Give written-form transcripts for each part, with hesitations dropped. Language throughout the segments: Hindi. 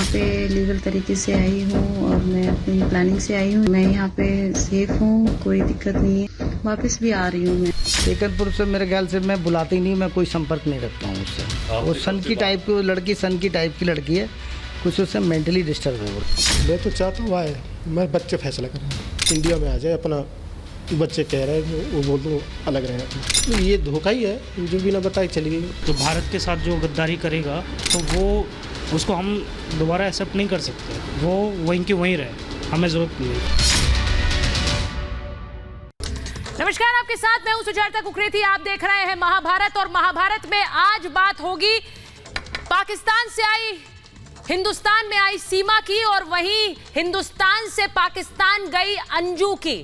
पे लीगल तरीके से आई हूँ और मैं अपनी प्लानिंग से आई हूँ। मैं यहाँ पे सेफ हूँ, कोई दिक्कत नहीं है। वापस भी आ रही हूँ मैं। टेकनपुर से मेरे ख्याल से मैं बुलाती ही नहीं, मैं कोई संपर्क नहीं रखता हूँ उससे। वो सन की टाइप की लड़की, सन की टाइप की लड़की है, कुछ उससे मेंटली डिस्टर्ब है वो। मैं तो चाहता हूँ आए, मैं बच्चे फैसला करें, इंडिया में आ जाए। अपना बच्चे कह रहे हैं वो बोल दो अलग रहे अपना। ये धोखा ही है, जो बिना बताए चली गई। तो भारत के साथ जो गद्दारी करेगा तो वो उसको हम दोबारा एक्सेप्ट नहीं कर सकते। वो वहीं के वहीं रहे, हमें ज़रूरत नहीं है। नमस्कार, आपके साथ मैं हूं सुजाता कुकरेती। आप देख रहे हैं महाभारत और महाभारत में आज बात होगी पाकिस्तान से आई, हिंदुस्तान में आई सीमा की और वहीं हिंदुस्तान से पाकिस्तान गई अंजू की।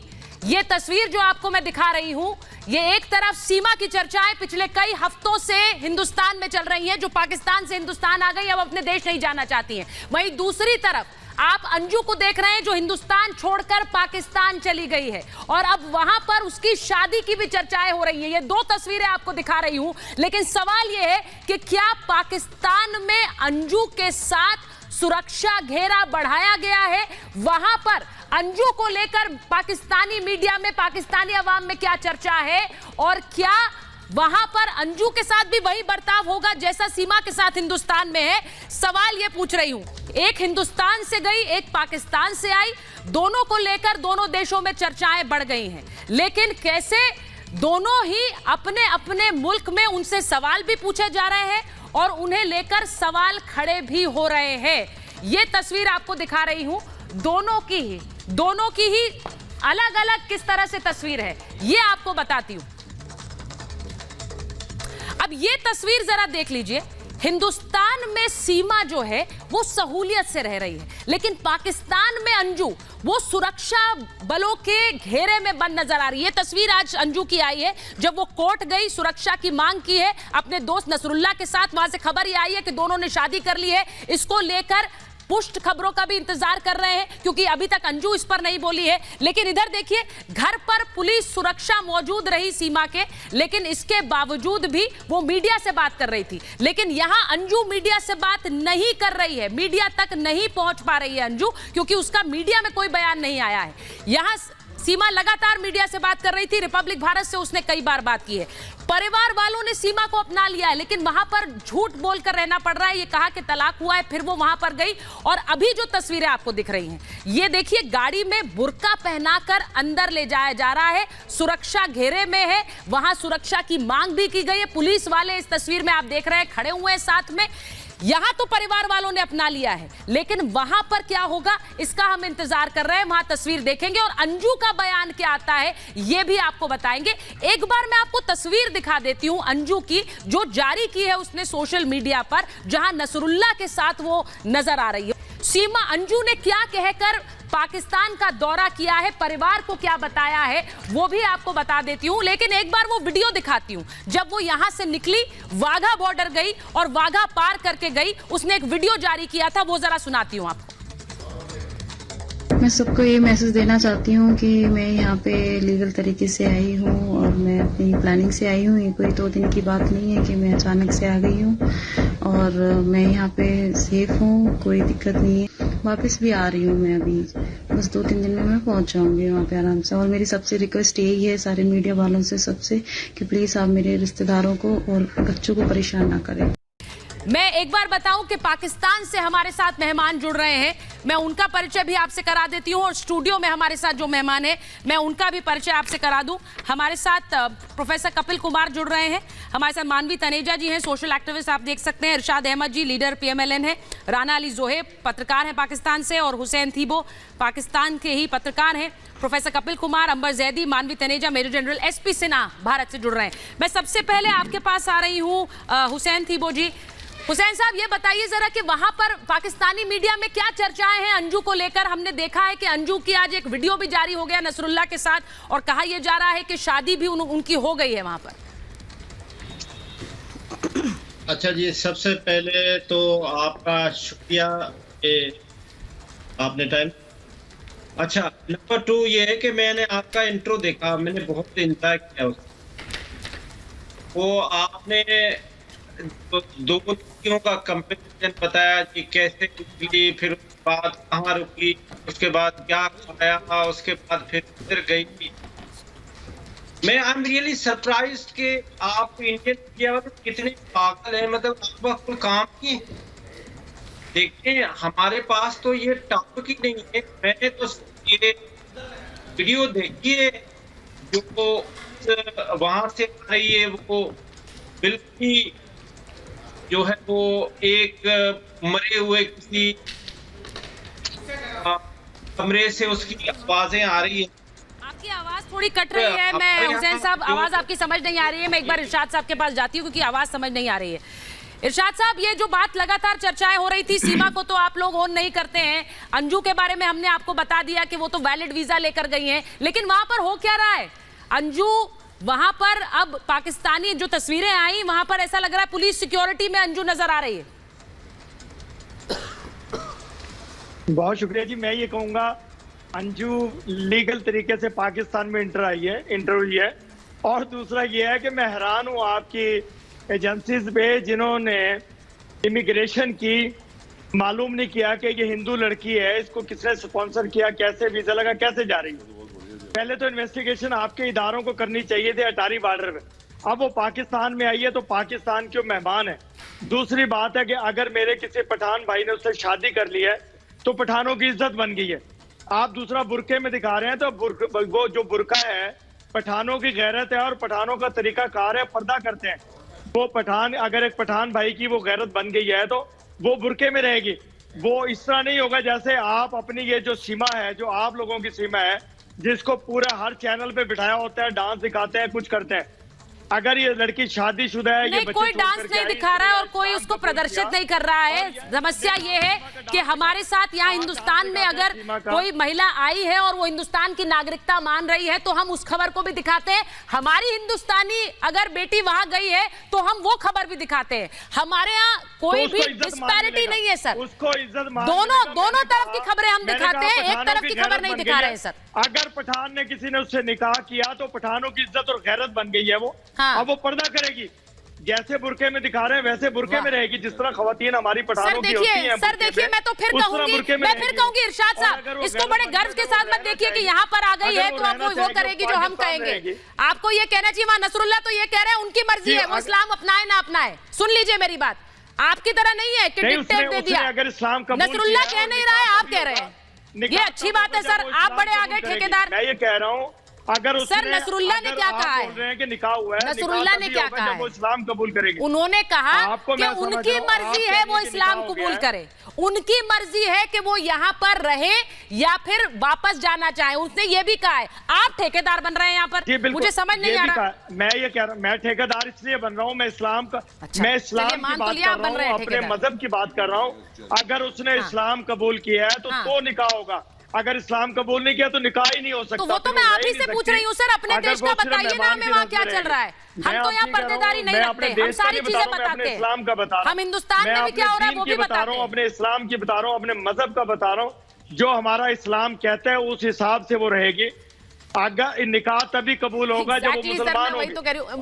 ये तस्वीर जो आपको मैं दिखा रही हूं, ये एक तरफ सीमा की चर्चाएं पिछले कई हफ्तों से हिंदुस्तान में चल रही हैं, जो पाकिस्तान से हिंदुस्तान आ गई, अब अपने देश नहीं जाना चाहती हैं। वहीं दूसरी तरफ आप अंजू को देख रहे हैं जो हिंदुस्तान छोड़कर पाकिस्तान चली गई है और अब वहां पर उसकी शादी की भी चर्चाएं हो रही हैं। ये दो तस्वीरें आपको दिखा रही हूं, लेकिन सवाल यह है कि क्या पाकिस्तान में अंजू के साथ सुरक्षा घेरा बढ़ाया गया है? वहां पर अंजू को लेकर पाकिस्तानी मीडिया में, पाकिस्तानी अवाम में क्या चर्चा है और क्या वहां पर अंजू के साथ भी वही बर्ताव होगा जैसा सीमा के साथ हिंदुस्तान में है? सवाल ये पूछ रही हूं। एक हिंदुस्तान से गई, एक पाकिस्तान से आई, दोनों को लेकर दोनों देशों में चर्चाएं बढ़ गई हैं, लेकिन कैसे दोनों ही अपने अपने मुल्क में उनसे सवाल भी पूछे जा रहे हैं और उन्हें लेकर सवाल खड़े भी हो रहे हैं। ये तस्वीर आपको दिखा रही हूं, दोनों की ही अलग अलग किस तरह से तस्वीर है ये आपको बताती हूं। अब ये तस्वीर जरा देख लीजिए। हिंदुस्तान में सीमा जो है वो सहूलियत से रह रही है, लेकिन पाकिस्तान में अंजू वो सुरक्षा बलों के घेरे में बंद नजर आ रही है। ये तस्वीर आज अंजू की आई है जब वो कोर्ट गई, सुरक्षा की मांग की है अपने दोस्त नसरुल्लाह के साथ। वहां से खबर ये आई है कि दोनों ने शादी कर ली है। इसको लेकर पुष्ट खबरों का भी इंतजार कर रहे हैं क्योंकि अभी तक अंजू इस पर नहीं बोली है। लेकिन इधर देखिए, घर पर पुलिस सुरक्षा मौजूद रही सीमा के, लेकिन इसके बावजूद भी वो मीडिया से बात कर रही थी। लेकिन यहां अंजू मीडिया से बात नहीं कर रही है, मीडिया तक नहीं पहुंच पा रही है अंजू, क्योंकि उसका मीडिया में कोई बयान नहीं आया है। यहां सीमा लगातार मीडिया से बात कर रही थी, रिपब्लिक भारत से उसने कई बार बात की है। परिवार वालों ने सीमा को अपना लिया है, लेकिन वहां पर झूठ बोलकर रहना पड़ रहा है। ये कहा कि तलाक हुआ है, फिर वो वहां पर गई और अभी जो तस्वीरें आपको दिख रही हैं, ये देखिए, गाड़ी में बुर्का पहनाकर अंदर ले जाया जा रहा है, सुरक्षा घेरे में है, वहां सुरक्षा की मांग भी की गई है। पुलिस वाले इस तस्वीर में आप देख रहे हैं खड़े हुए हैं साथ में। यहां तो परिवार वालों ने अपना लिया है, लेकिन वहां पर क्या होगा इसका हम इंतजार कर रहे हैं। वहां तस्वीर देखेंगे और अंजू का बयान क्या आता है यह भी आपको बताएंगे। एक बार मैं आपको तस्वीर दिखा देती हूं अंजू की, जो जारी की है उसने सोशल मीडिया पर, जहां नसरुल्लाह के साथ वो नजर आ रही है। सीमा अंजू ने क्या कहकर पाकिस्तान का दौरा किया है, परिवार को क्या बताया है, वो भी आपको बता देती हूं। लेकिन एक बार वो वीडियो दिखाती हूं जब वो यहां से निकली, वाघा बॉर्डर गई और वाघा पार करके गई। उसने एक वीडियो जारी किया था, वो जरा सुनाती हूं आपको। मैं सबको ये मैसेज देना चाहती हूँ कि मैं यहाँ पे लीगल तरीके से आई हूँ और मैं अपनी प्लानिंग से आई हूँ। ये कोई 2 दिन की बात नहीं है कि मैं अचानक से आ गई हूँ और मैं यहाँ पे सेफ हूँ, कोई दिक्कत नहीं है। वापस भी आ रही हूँ मैं अभी, बस 2-3 दिन में मैं पहुँच जाऊँगी वहाँ पे आराम से। और मेरी सबसे रिक्वेस्ट यही है सारे मीडिया वालों से, सबसे, कि प्लीज़ आप मेरे रिश्तेदारों को और बच्चों को परेशान ना करें। मैं एक बार बताऊं कि पाकिस्तान से हमारे साथ मेहमान जुड़ रहे हैं, मैं उनका परिचय भी आपसे करा देती हूं और स्टूडियो में हमारे साथ जो मेहमान हैं मैं उनका भी परिचय आपसे करा दूं। हमारे साथ प्रोफेसर कपिल कुमार जुड़ रहे हैं, हमारे साथ मानवी तनेजा जी हैं, सोशल एक्टिविस्ट आप देख सकते हैं, इरशाद अहमद जी लीडर PMLN है, राना अली जोहेब पत्रकार हैं पाकिस्तान से, और हुसैन थीबो पाकिस्तान के ही पत्रकार हैं। Professor Kapil Kumar, Ambar Zaidi, Manvi Taneja, major general SP Sinha Bharat से जुड़ रहे हैं। मैं सबसे पहले आपके पास आ रही हूँ हुसैन थीबो जी। हुसैन साहब, ये बताइए जरा कि वहां पर पाकिस्तानी मीडिया में क्या चर्चाएं हैं अंजू को लेकर? हमने देखा है कि अंजू की आज एक वीडियो भी जारी हो गया नसरुल्लाह के साथ और कहा यह जा रहा है कि शादी भी उनकी हो गई है वहां पर। अच्छा जी, सबसे पहले तो आपका शुक्रिया कि आपने टाइम। अच्छा, नंबर 2 ये है कि मैंने आपका इंट्रो देखा, मैंने बहुत इंतजार किया उसको। वो आपने दो लड़कियों का कंपैरिजन बताया कि कैसे रुकी, फिर उसके बाद कहाँ रुकी, उसके बाद क्या खाया, उसके बाद फिर किधर गई। मैं आई एम रियली सरप्राइज्ड कि आप इंडियन मीडिया वाले कितने पागल हैं, मतलब आपका कोई काम ही। देखिए हमारे पास तो ये टॉपिक ही नहीं है। मैंने तो ये वीडियो देखी है जो वहां से आ रही है, वो बिल्कुल ही जो है वो एक मरे हुए किसी कमरे से उसकी आवाजें आ रही है। आपकी आवाज थोड़ी कट रही है। मैं हुसैन साहब, आवाज आपकी समझ नहीं आ रही है। मैं एक बार इरशाद साहब के पास जाती हूँ क्योंकि आवाज समझ नहीं आ रही है। इरशाद साहब, ये जो बात लगातार चर्चाएं हो रही थी, सीमा को तो आप लोग ऑन नहीं करते हैं, अंजू के बारे में हमने आपको बता दिया कि वो तो वैलिड वीजा लेकर गई हैं, लेकिन वहां पर हो क्या रहा है? अंजू वहां पर, अब पाकिस्तानी जो तस्वीरें आई वहां पर ऐसा लग रहा है पुलिस सिक्योरिटी में अंजू नजर आ रही है। बहुत शुक्रिया जी। मैं ये कहूँगा अंजू लीगल तरीके से पाकिस्तान में इंटर हुई है। और दूसरा ये है कि मैं हैरान हूँ आपकी एजेंसीज पे जिन्होंने इमिग्रेशन की मालूम नहीं किया कि ये हिंदू लड़की है, इसको किसने स्पॉन्सर किया, कैसे वीजा लगा, कैसे जा रही है। पहले तो इन्वेस्टिगेशन आपके इदारों को करनी चाहिए थी अटारी बॉर्डर में। अब वो पाकिस्तान में आई है तो पाकिस्तान के मेहमान है। दूसरी बात है कि अगर मेरे किसी पठान भाई ने उससे शादी कर ली है तो पठानों की इज्जत बन गई है। आप दूसरा बुरके में दिखा रहे हैं तो वो जो बुरका है पठानों की गैरत है और पठानों का तरीका कार है, पर्दा करते हैं। वो पठान, अगर एक पठान भाई की वो गैरत बन गई है तो वो बुरके में रहेगी। वो इस तरह नहीं होगा जैसे आप अपनी ये जो सीमा है, जो आप लोगों की सीमा है, जिसको पूरा हर चैनल पे बिठाया होता है, डांस दिखाते हैं, कुछ करते हैं। अगर ये लड़की शादीशुदा है, नहीं, कोई डांस नहीं दिखा रहा है और कोई उसको प्रदर्शित नहीं कर रहा है। समस्या ये है कि हमारे साथ यहाँ हिंदुस्तान में अगर कोई महिला आई है और वो हिंदुस्तान की नागरिकता मान रही है तो हम उस खबर को भी दिखाते हैं। हमारी हिंदुस्तानी अगर बेटी वहां गई है तो हम वो खबर भी दिखाते हैं। हमारे यहाँ कोई भी डिस्पैरिटी नहीं है सर, उसको इज्जत दोनों तरफ की खबरें हम दिखाते हैं, एक तरफ की खबर नहीं दिखा रहे हैं सर। अगर पठान ने किसी ने उससे निकाह किया तो पठानों की इज्जत और गैरत बन गई है वो। हाँ। अब वो पर्दा करेगी, जैसे बुरके में दिखा रहे हैं वैसे बुरके में रहेगी, जिस तरह खवातीन हमारी पठानों की होती हैं। सर देखिए, मैं तो फिर कहूंगी इरशाद साहब, इसको बड़े गर्व के साथ मत देखिए कि यहाँ पर आ गई है तो अब वो करेगी जो हम कहेंगे। आपको ये कहना चाहिए, वहां नसरुल्ला तो ये कह रहे हैं उनकी मर्जी है, वो इस्लाम अपनाए ना अपनाए। सुन लीजिए मेरी बात, आपकी तरह नहीं है कि डिक्टेट दे दिया। अगर इस्लाम नसरुल्ला कह नहीं रहा है, आप कह रहे हैं। ये अच्छी बात है सर, आप बड़े आगे ठेकेदार। मैं ये कह रहा हूँ अगर सर नसरुल्ला ने क्या कहा है? बोल रहे हैं कि निकाह हुआ है, नसरुल्ला ने क्या कहा है? वो इस्लाम कबूल करेगी। उन्होंने कहा कि उनकी मर्जी है वो इस्लाम कबूल करे, उनकी मर्जी है कि वो यहाँ पर रहे या फिर वापस जाना चाहे। उसने ये भी कहा है। आप ठेकेदार बन रहे हैं यहाँ पर, मुझे समझ नहीं आ रहा। मैं ये कह रहा हूँ, मैं ठेकेदार इसलिए बन रहा हूँ, मैं इस्लाम का मैं इस्लाम की बात कर रहा हूँ, अपने मजहब की बात कर रहा हूँ। अगर उसने इस्लाम कबूल किया है तो निकाह होगा, अगर इस्लाम कबूल नहीं किया तो निकाह ही नहीं हो सकता। तो वो तो मैं आप ही से पूछ रही हूँ सर, अपने देश का बताइए ना, हमें वहाँ क्या चल रहा है। हम तो यहाँ पर्देदारी नहीं रखते, हम सारी चीजें बताते हैं। इस्लाम का बता रहा हूँ, हम हिंदुस्तान में भी क्या हो रहा है वो भी बता रहा हूँ, अपने इस्लाम की बता रहा हूँ, अपने मजहब का बता रहा हूँ। जो हमारा इस्लाम कहता है उस हिसाब से वो रहेगी। अगर निकाह तभी कबूल होगा जब वो मुसलमान होगी,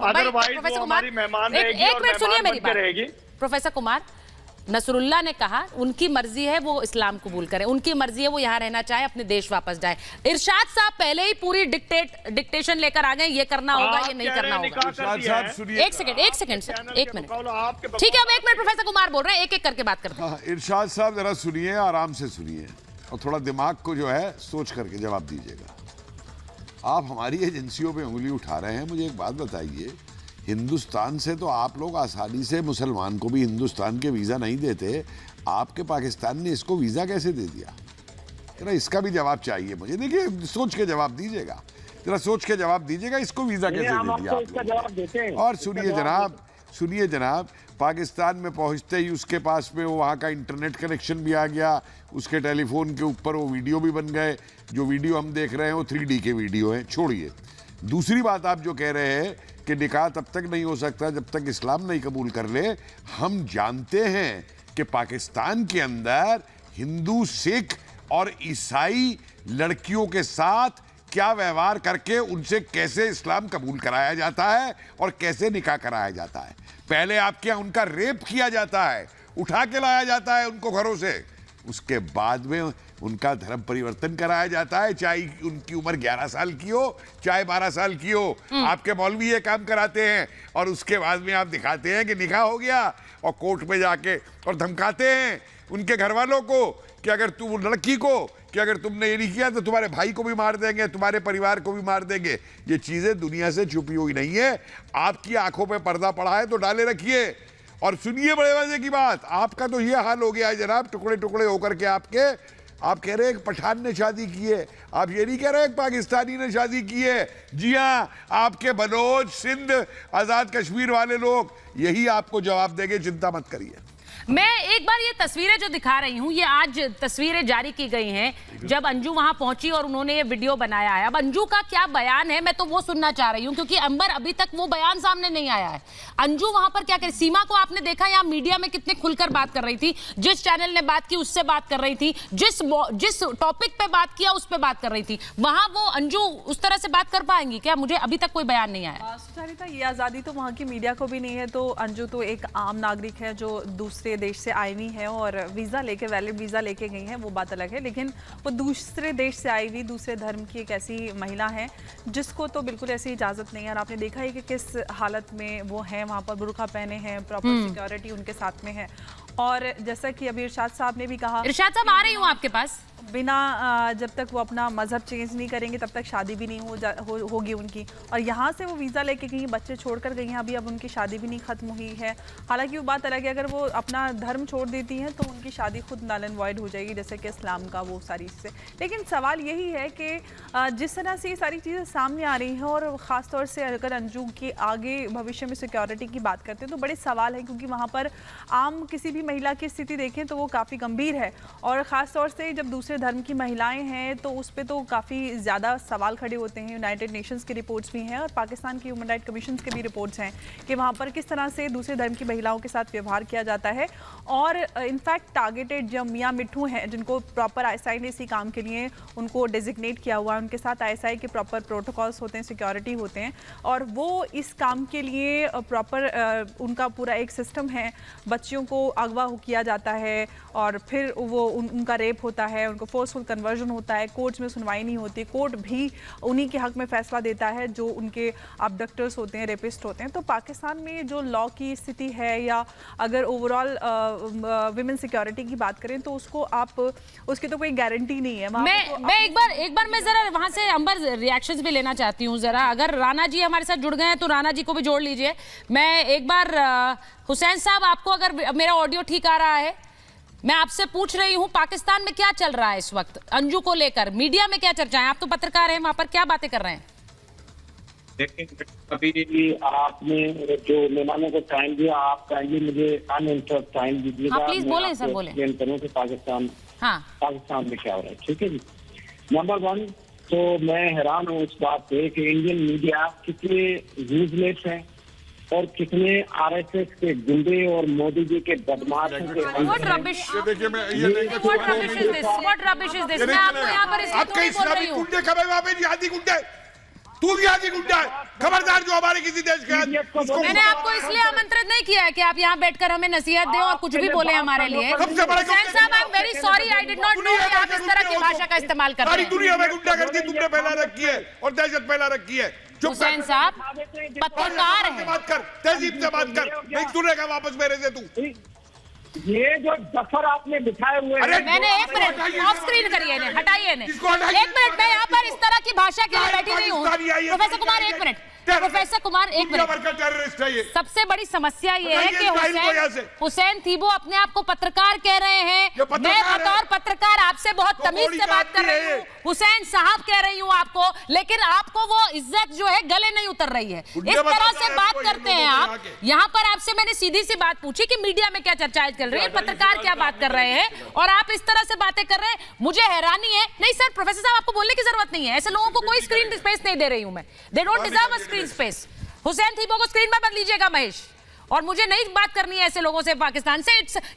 अदरवाइज वो हमारी मेहमान रहेगी। एक मिनट सुनिए मेरी बात प्रोफेसर कुमार। नसरुल्ला ने कहा उनकी मर्जी है वो इस्लाम कबूल करें, उनकी मर्जी है वो यहाँ रहना चाहे, अपने देश वापस जाए। इरशाद साहब पहले ही पूरी डिक्टेशन लेकर आ गए, ये करना होगा, ये नहीं करना होगा। एक सेकंड सर, एक मिनट, ठीक है। अब एक मिनट प्रोफेसर कुमार बोल रहे हैं, एक एक करके बात करते हैं। इरशाद साहब जरा सुनिए, आराम से सुनिए और थोड़ा दिमाग को जो है सोच करके जवाब दीजिएगा। आप हमारी एजेंसियों पे उंगली उठा रहे हैं। मुझे एक बात बताइए, हिंदुस्तान से तो आप लोग आसानी से मुसलमान को भी हिंदुस्तान के वीज़ा नहीं देते, आपके पाकिस्तान ने इसको वीज़ा कैसे दे दिया? जरा इसका भी जवाब चाहिए मुझे। देखिए, सोच के जवाब दीजिएगा, जरा सोच के जवाब दीजिएगा, इसको वीज़ा कैसे दे दिया आप लोग? और सुनिए जनाब, पाकिस्तान में पहुंचते ही उसके पास में वहाँ का इंटरनेट कनेक्शन भी आ गया, उसके टेलीफोन के ऊपर वो वीडियो भी बन गए। जो वीडियो हम देख रहे हैं वो 3D के वीडियो हैं, छोड़िए। दूसरी बात आप जो कह रहे हैं कि निकाह तब तक नहीं हो सकता जब तक इस्लाम नहीं कबूल कर ले। हम जानते हैं कि पाकिस्तान के अंदर हिंदू, सिख और ईसाई लड़कियों के साथ क्या व्यवहार करके उनसे कैसे इस्लाम कबूल कराया जाता है और कैसे निकाह कराया जाता है। पहले आपके यहाँ उनका रेप किया जाता है, उठा के लाया जाता है उनको घरों से, उसके बाद में उनका धर्म परिवर्तन कराया जाता है, चाहे उनकी उम्र 11 साल की हो चाहे 12 साल की हो। आपके मौलवी ये काम कराते हैं और उसके बाद में आप दिखाते हैं कि निकाह हो गया और कोर्ट में जाके और धमकाते हैं उनके घर वालों को कि अगर तुम लड़की को कि अगर तुमने ये नहीं किया तो तुम्हारे भाई को भी मार देंगे, तुम्हारे परिवार को भी मार देंगे। ये चीजें दुनिया से छुपी हुई नहीं है, आपकी आंखों पे पर्दा पड़ा है तो डाले रखिए। और सुनिए बड़े मजे की बात, आपका तो ये हाल हो गया है जनाब, टुकड़े टुकड़े होकर के आपके, आप कह रहे हैं एक पठान ने शादी की है, आप ये नहीं कह रहे एक पाकिस्तानी ने शादी की है। जी हाँ, आपके बलोच, सिंध, आजाद कश्मीर वाले लोग यही आपको जवाब देंगे, चिंता मत करिए। मैं एक बार ये तस्वीरें जो दिखा रही हूँ, ये आज तस्वीरें जारी की गई हैं जब अंजू वहां पहुंची और उन्होंने ये वीडियो बनाया है। अब अंजू का क्या बयान है मैं तो वो सुनना चाह रही हूँ, क्योंकि अंबर अभी तक वो बयान सामने नहीं आया है। अंजू वहां पर क्या कर, सीमा को आपने देखा यहाँ मीडिया में कितने खुलकर बात कर रही थी, जिस चैनल ने बात की उससे बात कर रही थी, जिस टॉपिक पे बात किया उस पर बात कर रही थी। वहां वो अंजू उस तरह से बात कर पाएंगी क्या? मुझे अभी तक कोई बयान नहीं आया। सुचारिता, ये आज़ादी तो वहाँ की मीडिया को भी नहीं है। तो अंजू तो एक आम नागरिक है जो दूसरे देश से आई हुई है और वीज़ा लेके, वैलिड वीज़ा लेके गई है, वो बात अलग है। लेकिन वो दूसरे देश से आई हुई, दूसरे धर्म की एक ऐसी महिला है जिसको तो बिल्कुल ऐसी इजाज़त नहीं है। और आपने देखा है कि किस हालत में वो है, वहाँ पर बुर्का पहने हैं, प्रॉपर सिक्योरिटी उनके साथ में है। और जैसा कि अभी इरशाद साहब ने भी कहा, इरशाद साहब आ रही हूँ आपके पास, बिना जब तक वो अपना मज़हब चेंज नहीं करेंगे तब तक शादी भी नहीं होगी उनकी। और यहाँ से वो वीज़ा लेके गई, बच्चे छोड़कर गई हैं, अभी अब उनकी शादी भी नहीं ख़त्म हुई है। हालांकि वो बात अलग है, अगर वो अपना धर्म छोड़ देती हैं तो उनकी शादी खुद नल एंड वॉइड हो जाएगी, जैसे कि इस्लाम का वो सारी चीज़ें। लेकिन सवाल यही है कि जिस तरह से ये सारी चीज़ें सामने आ रही हैं और ख़ास तौर से अगर अंजू के आगे भविष्य में सिक्योरिटी की बात करते हैं तो बड़े सवाल हैं, क्योंकि वहाँ पर आम किसी भी महिला की स्थिति देखें तो वो काफ़ी गंभीर है। और ख़ास तौर से जब दूसरे धर्म की महिलाएं हैं तो उस पे तो काफ़ी ज़्यादा सवाल खड़े होते हैं। यूनाइटेड नेशंस की रिपोर्ट्स भी हैं और पाकिस्तान की ह्यूमन राइट कमीशन के भी रिपोर्ट्स हैं कि वहाँ पर किस तरह से दूसरे धर्म की महिलाओं के साथ व्यवहार किया जाता है। और इनफैक्ट टारगेटेड जो मियाँ मिट्ठू हैं, जिनको प्रॉपर ISI ने इसी काम के लिए उनको डेजिग्नेट किया हुआ है, उनके साथ ISI के प्रॉपर प्रोटोकॉल्स होते हैं, सिक्योरिटी होते हैं, और वो इस काम के लिए प्रॉपर उनका पूरा एक सिस्टम है। बच्चियों को अगवा किया जाता है और फिर वो उनका रेप होता है, उनको फोर्सफुल कन्वर्जन होता है, कोर्ट्स में सुनवाई नहीं होती, कोर्ट भी उन्हीं के हक में फैसला देता है जो उनके अबडक्टर्स होते हैं, रेपिस्ट होते हैं। तो पाकिस्तान में जो लॉ की स्थिति है, या अगर ओवरऑल विमेन सिक्योरिटी की बात करें तो उसको आप उसकी तो कोई गारंटी नहीं है। मैं एक बार मैं जरा वहां से अंबर रिएक्शंस भी लेना चाहती हूँ। जरा अगर राणा जी हमारे साथ जुड़ गए हैं तो राणा जी को भी जोड़ लीजिए। मैं एक बार हुसैन साहब, आपको अगर मेरा ऑडियो ठीक आ रहा है, मैं आपसे पूछ रही हूं पाकिस्तान में क्या चल रहा है इस वक्त अंजू को लेकर, मीडिया में क्या चर्चा है? आप तो पत्रकार हैं, वहां पर क्या बातें कर रहे हैं? देखिए, अभी आपने जो मेहमानों को टाइम दिया, आप काइंडली मुझे अनइंटरप्ट टाइम दीजिएगा। हाँ, प्लीज बोलें सर, बोलें। एक्सप्लेन करूं कि पाकिस्तान में क्या हो रहा है। ठीक है जी। नंबर 1 तो मैं हैरान हूँ इस बात पे कि इंडियन मीडिया कितने यूजलेस हैं और कितने RSS के गुंडे और मोदी जी के बदमाश हैं। What rubbish is this? मैं आपको यहाँ पर इसलिए आपके इस्लामी गुंडे खबर वहाँ पे जिहादी गुंडे, तू जिहादी गुंडा है, खबरदार जो हमारे किसी देश के। मैंने आपको इसलिए आमंत्रित नहीं किया है कि आप यहाँ बैठकर हमें नसीहत दें और कुछ भी बोले हमारे लिए। हुसैन साहब, I am very sorry, I did not know कि आप इस तरह की भाषा का इस्तेमाल कर रहे हैं। सारी दुनिया में गुंडागर्दी तुमने फैला रखी है और दहशत फैला रखी है। हुसैन साहब पत्रकार हैं, बात कर, तहजीब से बात कर, नहीं सुनेगा वापस मेरे से तू। ये जो दफर आपने बिठाए हुए हैं, मैंने एक मिनट ऑफ स्क्रीन करिए, हटाइए ने एक मिनट। मैं यहाँ पर इस तरह की भाषा के लिए बैठी नहीं हूँ। प्रोफेसर कुमार एक मिनट, प्रोफेसर कुमार एक मिनट। सबसे बड़ी समस्या ये है कि हुसैन थीबो अपने आप को पत्रकार कह रहे हैं। मैं बतौर पत्रकार आपसे बहुत तमीज से बात कर रही हूँ, हुसैन साहब कह रही हूँ आपको, लेकिन आपको वो इज्जत जो है गले नहीं उतर रही है। इस तरह से बात करते हैं आप। यहाँ पर आपसे मैंने सीधी सी बात पूछी कि मीडिया में क्या चर्चाएं चल रही है, पत्रकार क्या बात कर रहे हैं, और आप इस तरह से बातें कर रहे हैं। मुझे हैरानी है। नहीं सर, प्रोफेसर साहब आपको बोलने की जरूरत नहीं है, ऐसे लोगों को कोई स्क्रीन स्पेस नहीं दे रही हूं मैं। They don't deserve a screen space. Hussain Thibaut को स्क्रीन पर मत लीजिएगा महेश, और मुझे नहीं बात करनी है ऐसे लोगों से पाकिस्तान से।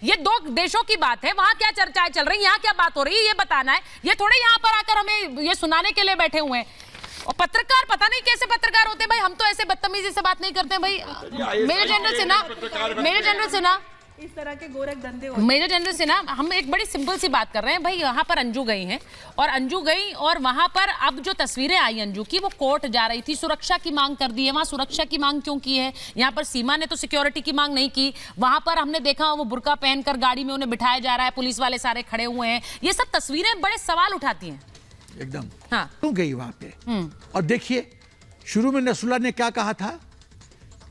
ये दो देशों की बात है, वहां क्या चर्चाएं चल रही है, यहाँ क्या बात हो रही है, ये बताना है। ये थोड़े यहाँ पर आकर हमें ये सुनाने के लिए बैठे हुए हैं। और पत्रकार पता नहीं कैसे पत्रकार होते हैं भाई, हम तो ऐसे बदतमीजी से बात नहीं करते हैं भाई। मेजर जनरल से ना इस तरह के गोरख धंधे मेजर जनरल से ना हम एक बड़ी सिंपल सी बात कर रहे हैं भाई। यहाँ पर अंजू गई हैं और वहां पर अब जो तस्वीरें आई अंजू की, वो कोर्ट जा रही थी, सुरक्षा की मांग कर दी है। वहां सुरक्षा की मांग क्यों की है? यहाँ पर सीमा ने तो सिक्योरिटी की मांग नहीं की। वहां पर हमने देखा वो बुर्का पहनकर गाड़ी में उन्हें बिठाया जा रहा है, पुलिस वाले सारे खड़े हुए हैं। ये सब तस्वीरें बड़े सवाल उठाती हैं एकदम। हाँ, क्यों गई वहां पे? और देखिए शुरू में नसरुल्लाह ने क्या कहा था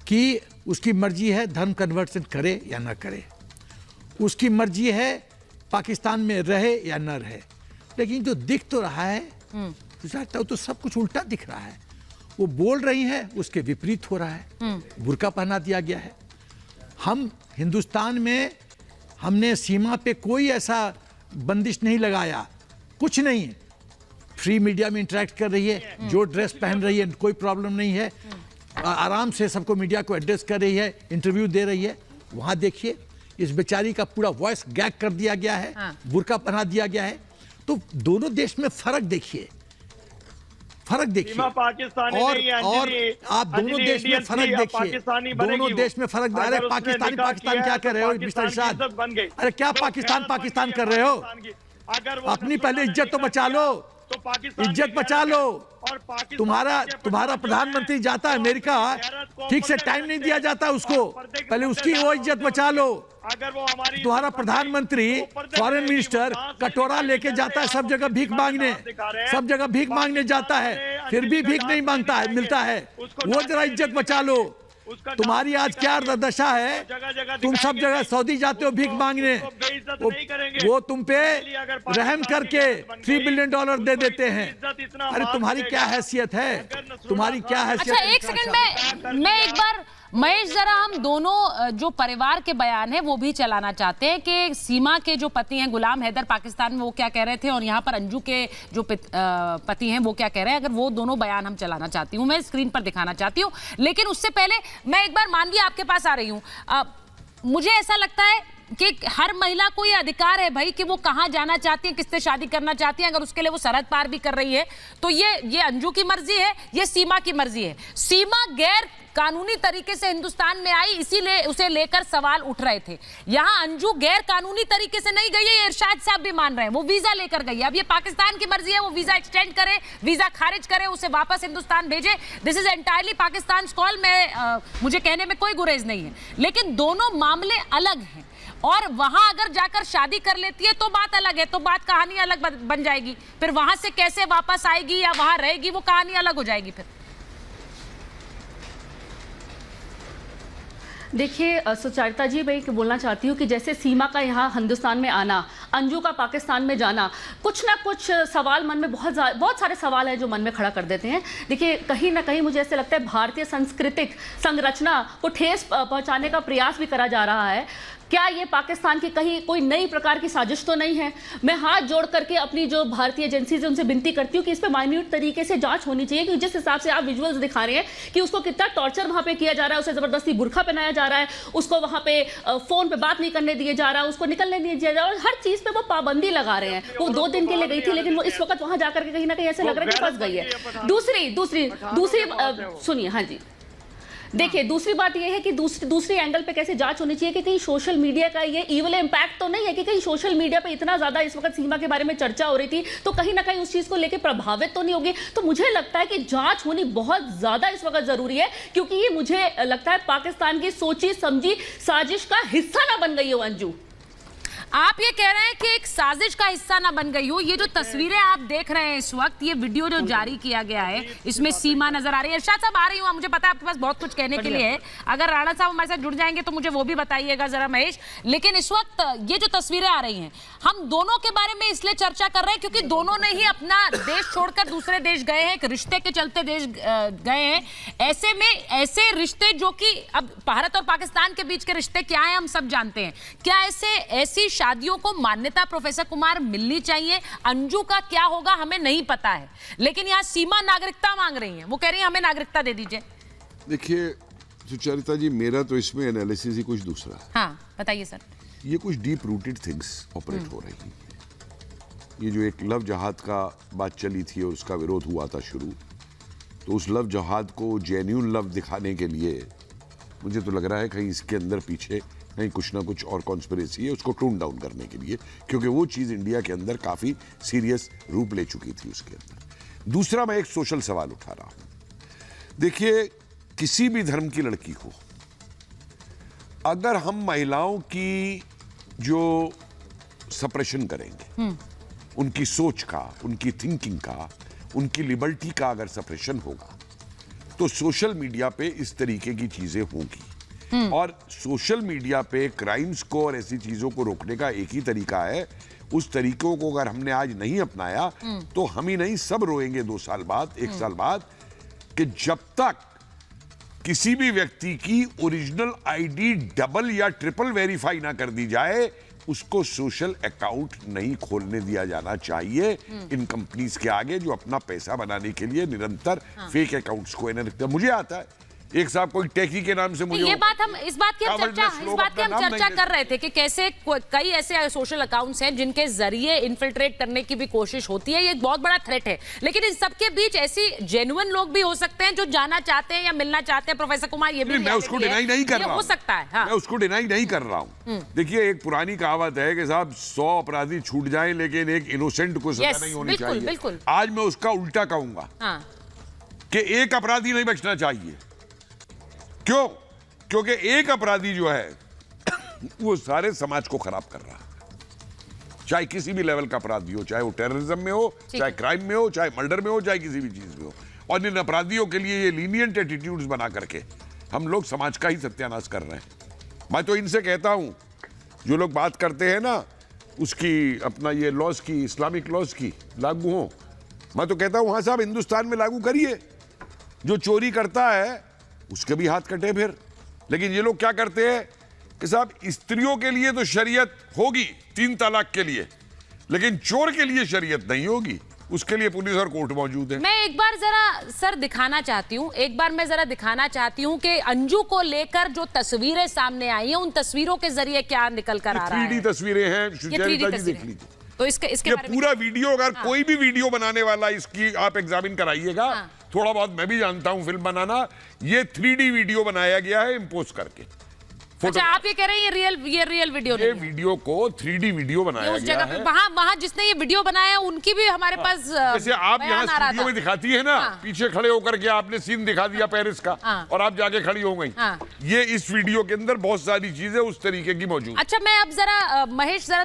कि उसकी मर्जी है धर्म कन्वर्सन करे या ना करे, उसकी मर्जी है पाकिस्तान में रहे या ना रहे। लेकिन जो दिख तो रहा है तो सब कुछ उल्टा दिख रहा है। वो बोल रही है उसके विपरीत हो रहा है। बुर्का पहना दिया गया है। हम हिंदुस्तान में हमने सीमा पे कोई ऐसा बंदिश नहीं लगाया, कुछ नहीं है। फ्री मीडिया में इंटरेक्ट कर रही है, जो ड्रेस पहन रही है कोई प्रॉब्लम नहीं है, आराम से सबको मीडिया को एड्रेस कर रही है, इंटरव्यू दे रही है। वहां देखिए इस बेचारी का पूरा वॉइस गैग कर दिया गया है, बुर्का पहना दिया गया है। तो दोनों देश में फर्क देखिए, और आप दोनों देश में फर्क देखिए, दोनों देश में फर्क। अरे पाकिस्तान क्या कर रहे हो मिस्टर इरशाद? अरे क्या पाकिस्तान कर रहे हो? अपनी पहले इज्जत तो बचा लो, इज्जत बचा लो। तुम्हारा प्रधानमंत्री जाता है अमेरिका, ठीक से टाइम नहीं दिया जाता उसको, पहले उसकी वो इज्जत बचा लो। तुम्हारा प्रधानमंत्री फॉरेन मिनिस्टर कटोरा लेके जाता है सब जगह भीख मांगने जाता है, फिर भी भीख नहीं मांगता है, मिलता है। वो जरा इज्जत बचा लो। तुम्हारी आज क्या दशा है, तुम सब जगह सऊदी जाते हो भीख मांगने, वो तुम पे रहम करके $3 बिलियन दे देते हैं। अरे तुम्हारी क्या हैसियत है, तुम्हारी क्या हैसियत? अच्छा एक सेकंड मैं एक बार महेश जरा हम दोनों जो परिवार के बयान है वो भी चलाना चाहते हैं कि सीमा के जो पति हैं गुलाम हैदर पाकिस्तान में वो क्या कह रहे थे और यहाँ पर अंजू के जो पति हैं वो क्या कह रहे हैं। अगर वो दोनों बयान हम चलाना चाहती हूँ, मैं स्क्रीन पर दिखाना चाहती हूँ। लेकिन उससे पहले मैं एक बार मानवी आपके पास आ रही हूँ। मुझे ऐसा लगता है कि हर महिला को ये अधिकार है भाई कि वो कहाँ जाना चाहती है, किससे शादी करना चाहती है। अगर उसके लिए वो सरहद पार भी कर रही है तो ये अंजू की मर्जी है, ये सीमा की मर्जी है। सीमा गैर कानूनी तरीके से हिंदुस्तान में आई, इसीलिए उसे लेकर सवाल उठ रहे थे। यहाँ अंजू गैर कानूनी तरीके से नहीं गई है, ये इरशाद साहब भी मान रहे हैं, वो वीजा लेकर गई है। अब ये पाकिस्तान की मर्जी है, वो वीजा एक्सटेंड करे, वीजा खारिज करे, उसे वापस हिंदुस्तान भेजे। This is entirely Pakistan call. मुझे कहने में कोई गुरेज नहीं है, लेकिन दोनों मामले अलग हैं। और वहां अगर जाकर शादी कर लेती है तो बात अलग है, तो बात कहानी अलग बन जाएगी। फिर वहां से कैसे वापस आएगी या वहां रहेगी वो कहानी अलग हो जाएगी। फिर देखिए सुचारिता जी, मैं बोलना चाहती हूँ कि जैसे सीमा का यहाँ हिंदुस्तान में आना, अंजू का पाकिस्तान में जाना, कुछ ना कुछ सवाल मन में बहुत सारे सवाल हैं जो मन में खड़ा कर देते हैं। देखिए कहीं ना कहीं मुझे ऐसे लगता है भारतीय सांस्कृतिक संरचना को ठेस पहुँचाने का प्रयास भी करा जा रहा है। क्या ये पाकिस्तान की कहीं कोई नई प्रकार की साजिश तो नहीं है? मैं हाथ जोड़ करके अपनी जो भारतीय एजेंसी है उनसे विनती करती हूँ कि इस पे माइन्यूट तरीके से जांच होनी चाहिए कि जिस हिसाब से आप विजुअल्स दिखा रहे हैं कि उसको कितना टॉर्चर वहाँ पे किया जा रहा है, उसे ज़बरदस्ती बुर्का पहनाया जा रहा है, उसको वहाँ पे फ़ोन पे बात नहीं करने दिया जा रहा है, उसको निकलने नहीं दिया जा रहा है, और हर चीज़ पे वो पाबंदी लगा रहे हैं। वो 2 दिन के लिए गई थी, लेकिन वो इस वक्त वहाँ जाकर के कहीं ना कहीं ऐसे लग रहा है कि फंस गई है। दूसरी सुनिए, हाँ जी, देखिए दूसरी बात यह है कि दूसरी एंगल पे कैसे जांच होनी चाहिए कि कहीं सोशल मीडिया का ये इविल इम्पैक्ट तो नहीं है कि कहीं सोशल मीडिया पे इतना ज्यादा इस वक्त सीमा के बारे में चर्चा हो रही थी तो कहीं ना कहीं उस चीज को लेकर प्रभावित तो नहीं होगी। तो मुझे लगता है कि जांच होनी बहुत ज्यादा इस वक्त जरूरी है, क्योंकि ये मुझे लगता है पाकिस्तान की सोची समझी साजिश का हिस्सा ना बन गई हो अंजू। आप ये कह रहे हैं कि एक साजिश का हिस्सा ना बन गई हो। ये जो तस्वीरें आप देख रहे हैं इस वक्त, ये वीडियो जो जारी किया गया है, इसमें सीमा नजर आ रही है। इरशाद साहब आ रही हूँ, मुझे पता है आपके पास बहुत कुछ कहने के लिए है। अगर राणा साहब हमारे साथ जुड़ जाएंगे तो मुझे वो भी बताइएगा जरा महेश। लेकिन इस वक्त ये जो तस्वीरें आ रही हैं, हम दोनों के बारे में इसलिए चर्चा कर रहे हैं क्योंकि दोनों ने ही अपना देश छोड़कर दूसरे देश गए हैं, एक रिश्ते के चलते देश गए हैं। ऐसे में ऐसे रिश्ते जो कि अब भारत और पाकिस्तान के बीच के रिश्ते क्या है हम सब जानते हैं। क्या ऐसी शादियों को मान्यता प्रोफेसर कुमार मिलनी चाहिए? अंजू का क्या होगा हमें नहीं पता है, लेकिन यहाँ सीमा नागरिकता मांग रही है, वो कह रही है हमें नागरिकता दे दीजिए। देखिए सुचरिता जी, मेरा तो इसमें एनालिसिस ही कुछ दूसरा है। हाँ बताइए सर। ये कुछ डीप रूटेड थिंग्स ऑपरेट हो रही हैं। ये जो एक लव जहाद का बात चली थी और उसका विरोध हुआ था शुरू, तो उस लव जहाद को जेन्युइन लव दिखाने के लिए मुझे तो लग रहा है कहीं इसके अंदर पीछे कहीं कुछ ना कुछ और कॉन्स्पिरेसी है, उसको टोन डाउन करने के लिए, क्योंकि वो चीज़ इंडिया के अंदर काफ़ी सीरियस रूप ले चुकी थी उसके अंदर। दूसरा, मैं एक सोशल सवाल उठा रहा हूँ। देखिए, किसी भी धर्म की लड़की हो, अगर हम महिलाओं की जो सप्रेशन करेंगे, उनकी सोच का, उनकी थिंकिंग का, उनकी लिबर्टी का अगर सप्रेशन होगा, तो सोशल मीडिया पे इस तरीके की चीजें होंगी। और सोशल मीडिया पे क्राइम्स को और ऐसी चीजों को रोकने का एक ही तरीका है। उस तरीकों को अगर हमने आज नहीं अपनाया तो हम ही नहीं, सब रोएंगे 2 साल बाद, 1 साल बाद, कि जब तक किसी भी व्यक्ति की ओरिजिनल आईडी डबल या ट्रिपल वेरीफाई ना कर दी जाए, उसको सोशल अकाउंट नहीं खोलने दिया जाना चाहिए इन कंपनीज के आगे, जो अपना पैसा बनाने के लिए निरंतर फेक अकाउंट्स को इन्हें रखते हैं। मुझे आता है, एक साहब कोई टेकी के नाम से मुझे ये बात हम इस बात की हम चर्चा कर रहे थे कि कैसे कई ऐसे सोशल अकाउंट्स हैं जिनके जरिए इन्फिल्ट्रेट करने की भी कोशिश होती है। ये एक बहुत बड़ा थ्रेट है, लेकिन इन सबके बीच ऐसी जेन्युइन लोग भी हो सकते हैं जो जाना चाहते हैं या मिलना चाहते हैं। प्रोफेसर कुमार, ये भी मैं उसको डिनाई नहीं कर रहा हूं, हो सकता है। हाँ। मैं उसको डिनाई नहीं कर रहा हूं। देखिए, एक पुरानी कहावत है कि साहब 100 अपराधी छूट जाएं लेकिन एक इनोसेंट को सजा नहीं होनी चाहिए। बिल्कुल। आज मैं उसका उल्टा कहूंगा कि एक अपराधी नहीं बचना चाहिए। क्यों? क्योंकि एक अपराधी जो है वो सारे समाज को खराब कर रहा है, चाहे किसी भी लेवल का अपराधी हो, चाहे वो टेररिज्म में हो, चाहे क्राइम में हो, चाहे मर्डर में हो, चाहे किसी भी चीज में हो। और इन अपराधियों के लिए ये लीनियंट एटीट्यूड्स बना करके हम लोग समाज का ही सत्यानाश कर रहे हैं। मैं तो इनसे कहता हूं, जो लोग बात करते हैं ना उसकी, अपना ये लॉज की, इस्लामिक लॉज की लागू हो, मैं तो कहता हूं हाँ साहब, हिंदुस्तान में लागू करिए। जो चोरी करता है उसके भी हाथ कटे फिर। लेकिन ये लोग क्या करते हैं कि साहब स्त्रियों के लिए तो शरीयत होगी 3 तलाक के लिए, लेकिन चोर के लिए शरीयत नहीं होगी, उसके लिए पुलिस और कोर्ट मौजूद है। मैं एक बार जरा सर दिखाना चाहती हूँ, कि अंजू को लेकर जो तस्वीरें सामने आई हैं, उन तस्वीरों के जरिए क्या निकल कर आ रहा है। 3D तस्वीरें हैं, सुचरिता जी देख लीजिए। तो इसके ये पूरा वीडियो, अगर कोई भी वीडियो बनाने वाला इसकी आप एग्जामिन कराइएगा। थोड़ा बहुत मैं भी जानता हूं फिल्म बनाना। ये 3D वीडियो बनाया गया है इम्पोज करके। अच्छा, आप ये कह रहे हैं ये रियल वीडियो नहीं है? वीडियो को 3D वीडियो बनाया उस जगह पे वहां जिसने ये वीडियो बनाया उनकी भी हमारे पास, जैसे आप यहाँ स्टूडियो में दिखाती है ना, पीछे खड़े होकर के आपने सीन दिखा दिया पेरिस का, और आप जाके खड़ी हो गई। ये इस वीडियो के अंदर बहुत सारी चीजें उस तरीके की मौजूद। अच्छा, मैं अब जरा महेश जरा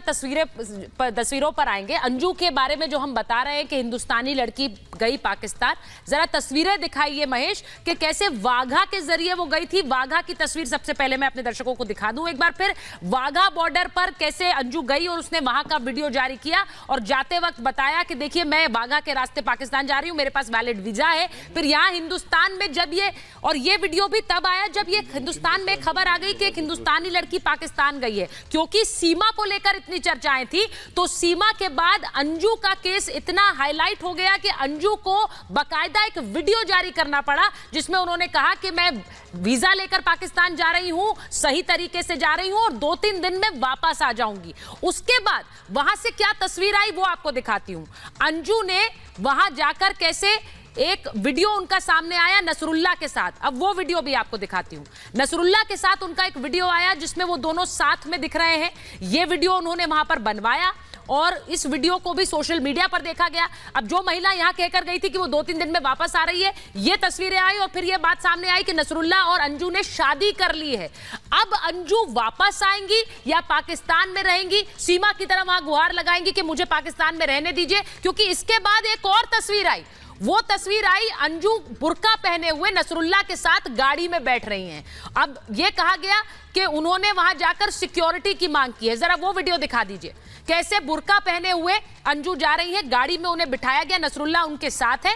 तस्वीरों पर आएंगे। अंजू के बारे में जो हम बता रहे हैं कि हिंदुस्तानी लड़की गई पाकिस्तान, जरा तस्वीरें दिखाइए महेश कि कैसे वाघा के जरिए वो गई थी। वाघा की तस्वीर सबसे पहले मैं अपने दर्शकों को दिखा दूं एक बार फिर। वाघा बॉर्डर पर कैसे अंजू गई और उसने वहां का वीडियो जारी किया और जाते वक्त बताया कि देखिए मैं वाघा के रास्ते पाकिस्तान जा रही हूं, मेरे पास वैलिड वीजा है। फिर यहां हिंदुस्तान में जब ये वीडियो भी तब आया जब ये हिंदुस्तान में खबर आ गई कि एक हिंदुस्तानी लड़की पाकिस्तान गई है, क्योंकि सीमा को लेकर इतनी चर्चाएं थी। तो सीमा के बाद अंजू का केस इतना हाईलाइट हो गया कि अंजू को बाकायदा एक वीडियो जारी करना पड़ा जिसमें उन्होंने कहा कि मैं वीजा लेकर पाकिस्तान जा रही हूं, सही तरीके से जा रही हूं और 2-3 दिन में वापस आ जाऊंगी। उसके बाद वहां से क्या तस्वीर आई वो आपको दिखाती हूं। अंजू ने वहां जाकर कैसे एक वीडियो उनका सामने आया नसरुल्लाह के साथ, अब वो वीडियो भी आपको दिखाती हूं। नसरुल्लाह के साथ उनका एक वीडियो आया जिसमें वो दोनों साथ में दिख रहे हैं। ये वीडियो उन्होंने वहां पर बनवाया और इस वीडियो को भी सोशल मीडिया पर देखा गया। अब जो महिला यहां कहकर गई थी कि वो 2-3 दिन में वापस आ रही है, ये तस्वीरें आई और फिर ये बात सामने आई कि नसरुल्लाह और अंजू ने शादी कर ली है। अब अंजू वापस आएंगी या पाकिस्तान में रहेंगी? सीमा की तरह वहां गुहार लगाएंगी कि मुझे पाकिस्तान में रहने दीजिए, क्योंकि इसके बाद एक और तस्वीर आई। वो तस्वीर आई अंजू बुर्का पहने हुए नसरुल्लाह के साथ गाड़ी में बैठ रही हैं। अब ये कहा गया कि उन्होंने वहां जाकर सिक्योरिटी की मांग की है। जरा वो वीडियो दिखा दीजिए, कैसे बुर्का पहने हुए अंजू जा रही है, गाड़ी में उन्हें बिठाया गया, नसरुल्लाह उनके साथ है,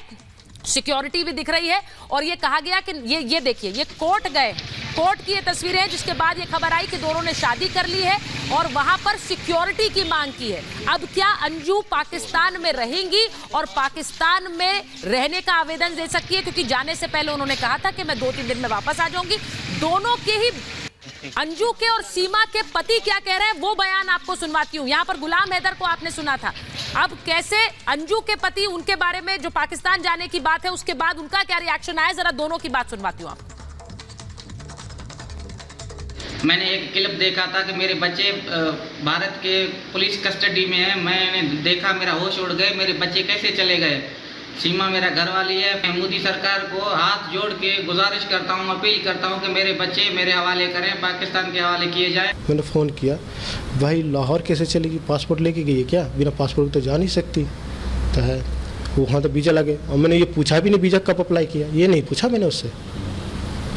सिक्योरिटी भी दिख रही है और ये कहा गया कि ये देखिए, ये कोर्ट गए, कोर्ट की ये तस्वीरें हैं जिसके बाद ये खबर आई कि दोनों ने शादी कर ली है और वहां पर सिक्योरिटी की मांग की है। अब क्या अंजू पाकिस्तान में रहेंगी और पाकिस्तान में रहने का आवेदन दे सकती है? क्योंकि जाने से पहले उन्होंने कहा था कि मैं 2-3 दिन में वापस आ जाऊंगी। दोनों के ही अंजू के और सीमा के पति क्या कह रहे हैं वो बयान आपको सुनवाती हूँ। यहाँ पर गुलाम हैदर को आपने सुना था, अब कैसे अंजू के पति, उनके बारे में जो पाकिस्तान जाने की बात है उसके बाद उनका क्या रिएक्शन आया, जरा दोनों की बात सुनवाती हूँ आपको। मैंने एक क्लिप देखा था कि मेरे बच्चे भारत के पुलिस कस्टडी में हैं। मैंने देखा, मेरा होश उड़ गए, मेरे बच्चे कैसे चले गए। सीमा मेरा घरवाली है। मैं मोदी सरकार को हाथ जोड़ के गुजारिश करता हूँ, अपील करता हूँ कि मेरे बच्चे मेरे हवाले करें, पाकिस्तान के हवाले किए जाएं। मैंने फ़ोन किया, भाई लाहौर कैसे चलेगी, पासपोर्ट लेके गई है क्या? बिना पासपोर्ट तो जा नहीं सकती। तो है वहाँ तो वीज़ा लगे, और मैंने ये पूछा भी नहीं वीज़ा कब अप्लाई किया, ये नहीं पूछा मैंने उससे।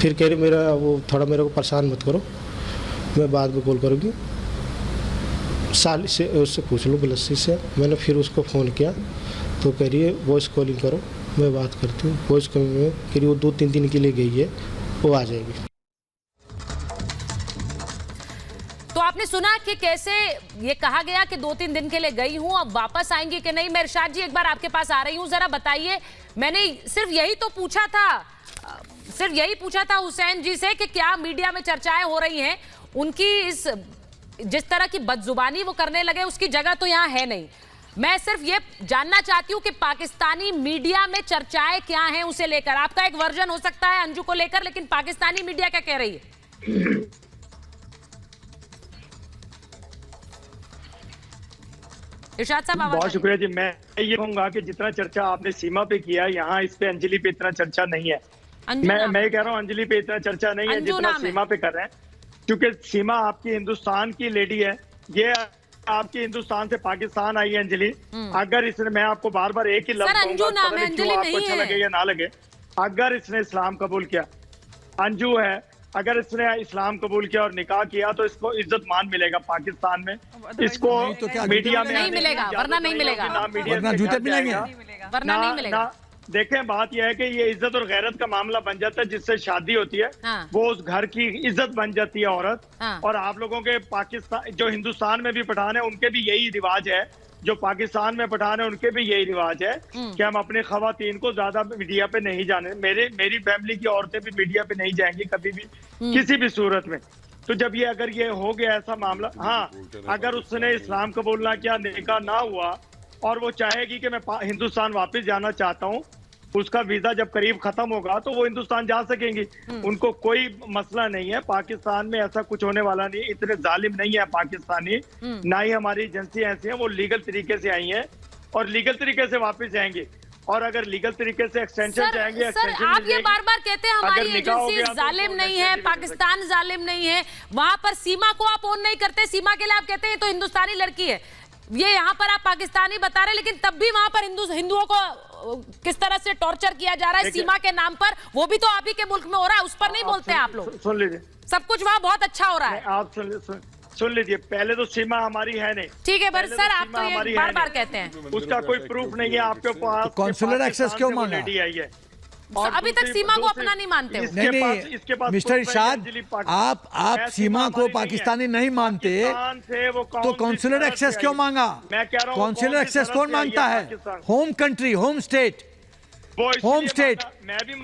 फिर कह रही मेरा वो थोड़ा मेरे को परेशान मत करो, मैं बाद में कॉल करूँगी, साल से उससे पूछ लो बलस्सी से। मैंने फिर उसको फ़ोन किया तो कह रही है वॉइस कॉलिंग करो, मैं बात करती हूँ। वॉइस कॉलिंग में कह रही वो 2-3 दिन के लिए गई है, वो आ जाएगी। तो आपने सुना कि कैसे ये कहा गया कि 2-3 दिन के लिए गई हूं, अब वापस आएंगी कि नहीं। मैं इरशाद जी एक बार आपके पास आ रही हूं, जरा बताइए, मैंने सिर्फ यही तो पूछा था हुसैन जी से कि क्या मीडिया में चर्चाएं हो रही हैं उनकी, इस जिस तरह की बदजुबानी वो करने लगे उसकी जगह तो यहाँ है नहीं। मैं सिर्फ ये जानना चाहती हूँ कि पाकिस्तानी मीडिया में चर्चाएं क्या हैं उसे लेकर। आपका एक वर्जन हो सकता है अंजू को लेकर, लेकिन पाकिस्तानी मीडिया क्या कह रही है? इरशाद साहब, बहुत शुक्रिया जी। मैं ये कहूंगा कि जितना चर्चा आपने सीमा पे किया, यहाँ इस पे अंजलि पे इतना चर्चा नहीं है। मैं कह रहा हूँ अंजलि पे इतना चर्चा नहीं है जितना सीमा पे कर रहे हैं, क्योंकि सीमा आपकी हिंदुस्तान की लेडी है, ये आपकी हिंदुस्तान से पाकिस्तान आई है अंजलि। अगर इसने, मैं आपको बार बार एक ही लफ्ज कहूंगा, आपको अच्छा लगे या ना लगे, अगर इसने इस्लाम कबूल किया, अंजू है, अगर इसने इस्लाम कबूल किया और निकाह किया तो इसको इज्जत मान मिलेगा पाकिस्तान में। इसको तो क्या मीडिया में नहीं मिलेगा, वरना नहीं मिलेगा, वरना जूते मिलेंगे, वरना नहीं मिलेगा। देखें, बात यह है कि ये इज्जत और गैरत का मामला बन जाता है, जिससे शादी होती है वो उस घर की इज्जत बन जाती है औरत। और आप लोगों के पाकिस्तान, जो हिंदुस्तान में भी पठान है उनके भी यही रिवाज है, जो पाकिस्तान में पठान है उनके भी यही रिवाज है कि हम अपने खवातीन को ज्यादा मीडिया पे नहीं जाने। मेरी फैमिली की औरतें भी मीडिया पे नहीं जाएंगी कभी भी, किसी भी सूरत में। तो जब ये अगर ये हो गया ऐसा मामला, हाँ, अगर उसने इस्लाम कबूल ना किया, निकाह ना हुआ और वो चाहेगी कि मैं हिंदुस्तान वापस जाना चाहता हूँ, उसका वीजा जब करीब खत्म होगा तो वो हिंदुस्तान जा सकेंगी, उनको कोई मसला नहीं है। पाकिस्तान में ऐसा कुछ होने वाला नहीं, इतने जालिम नहीं है पाकिस्तानी, ना ही हमारी एजेंसी ऐसी है। वो लीगल तरीके से आई हैं और लीगल तरीके से वापस जाएंगे, और अगर लीगल तरीके से एक्सटेंशन जाएंगे, सर आप ये बार बार कहते हैं हमारी एजेंसी जालिम नहीं है, पाकिस्तान जालिम नहीं है, वहां पर सीमा को आप ओन नहीं करते, सीमा के लिए आप कहते हैं तो हिंदुस्तानी लड़की है, ये यहाँ पर आप पाकिस्तानी बता रहे हैं, लेकिन तब भी वहां पर हिंदुओं को किस तरह से टॉर्चर किया जा रहा है सीमा के नाम पर, वो भी तो आप ही के मुल्क में हो रहा है, उस पर नहीं बोलते हैं आप लोग। सुन लीजिए, सब कुछ वहाँ बहुत अच्छा हो रहा है। आप सुन लीजिए, पहले तो सीमा हमारी है नहीं, ठीक है, बस सर आप तो ये बार बार कहते हैं, उसका कोई प्रूफ नहीं है आपके पास। कॉन्सुलर एक्सेस क्यों मांगा? आई है और अभी तक सीमा को अपना नहीं मानते हो। नहीं, मिस्टर इरशाद, आप सीमा को पाकिस्तानी नहीं मानते तो कॉन्सुलर एक्सेस क्यों मांगा? मैं कह रहा हूं, कॉन्सुलर एक्सेस कौन मांगता है? Home country, home state, home state.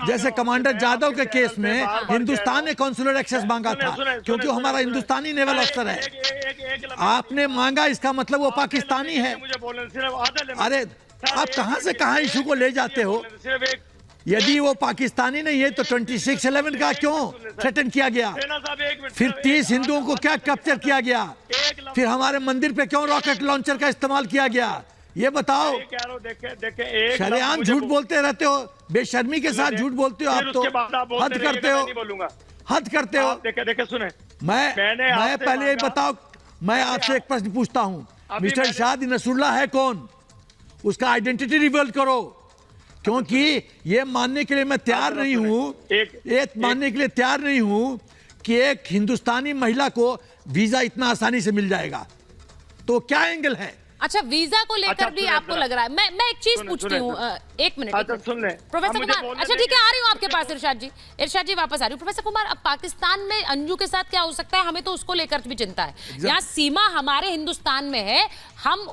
जैसे कमांडर जाधव के केस में हिंदुस्तान ने कॉन्सुलर एक्सेस मांगा था क्योंकि हमारा हिंदुस्तानी नेवल अफसर है। आपने मांगा, इसका मतलब वो पाकिस्तानी है। अरे आप कहां से कहां इशू को ले जाते हो? यदि वो पाकिस्तानी नहीं है तो 26/11 का क्यों थ्रेटन किया गया? फिर 30 हिंदुओं को क्या कैप्चर किया गया? फिर हमारे मंदिर पे क्यों रॉकेट लॉन्चर का इस्तेमाल किया गया? ये बताओ। शरेआम झूठ बोलते रहते हो, बेशर्मी के साथ झूठ बोलते हो, आप तो हद करते हो, हद करते हो। देखे सुने, मैं पहले ये बताओ, मैं आपसे एक प्रश्न पूछता हूँ, मिस्टर इरशाद नसरुल्लाह है कौन? उसका आइडेंटिटी रिवील करो, क्योंकि ये मानने के लिए मैं तैयार नहीं हूं, मानने के लिए तैयार नहीं हूं कि एक हिंदुस्तानी महिला को वीजा इतना आसानी से मिल जाएगा। तो क्या एंगल है? अच्छा, वीजा को लेकर भी आपको लग रहा है? मैं एक चीज पूछती हूँ, एक मिनट प्रोफेसर कुमार। अच्छा ठीक है, आ रही हूँ आपके पास इरशाद जी वापस आ रही हूँ। प्रोफेसर कुमार, अब पाकिस्तान में अंजू के साथ क्या हो सकता है, हमें तो उसको लेकर भी चिंता है। यहाँ सीमा हमारे हिंदुस्तान में है, हम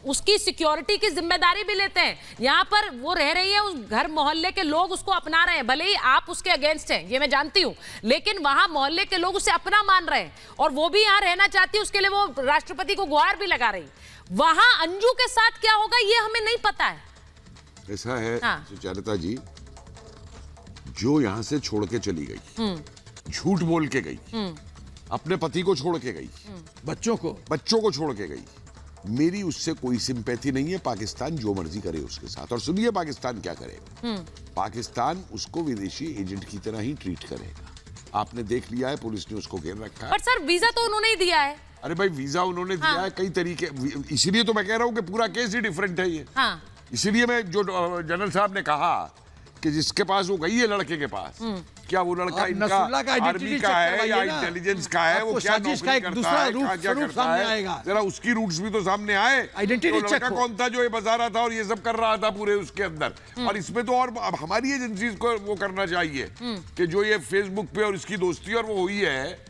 उसकी सिक्योरिटी की जिम्मेदारी भी लेते हैं। यहाँ पर वो रह रही है, उस घर मोहल्ले के लोग उसको अपना रहे हैं, भले ही आप उसके अगेंस्ट हैं, ये मैं जानती हूँ, लेकिन वहां मोहल्ले के लोग उसे अपना मान रहे हैं और वो भी यहाँ रहना चाहती है। उसके लिए वो राष्ट्रपति को गुहार भी लगा रही। वहां अंजू के साथ क्या होगा ये हमें नहीं पता है। ऐसा है हाँ। सुचारिता जी, जो यहाँ से छोड़ के चली गई, झूठ बोल के गई, अपने पति को छोड़ के गई, बच्चों को छोड़ के गई, मेरी उससे कोई सिंपैथी नहीं है। पाकिस्तान जो मर्जी करे उसके साथ। और सुनिए पाकिस्तान क्या करेगा। पाकिस्तान उसको विदेशी एजेंट की तरह ही ट्रीट करेगा। आपने देख लिया है, पुलिस ने उसको घेर रखा है। पर सर वीजा तो उन्होंने ही दिया है। अरे भाई वीजा उन्होंने दिया है, कई तरीके, इसीलिए तो मैं कह रहा हूँ कि पूरा केस ही डिफरेंट है ये। इसीलिए मैं जो जनरल साहब ने कहा कि जिसके पास वो गई है लड़के के पास, क्या वो लड़का इनका आर्मी का है या इंटेलिजेंस का है, वो क्या नौकरी करता है, क्या करता है, जरा उसकी रूट्स भी तो सामने आए। आइडेंटिटी चेक लड़का कौन था जो ये बजा रहा था और ये सब कर रहा था पूरे उसके अंदर। और इसमें तो और अब हमारी एजेंसीज को वो करना चाहिए कि जो ये फेसबुक पे और इसकी दोस्ती और वो हुई है,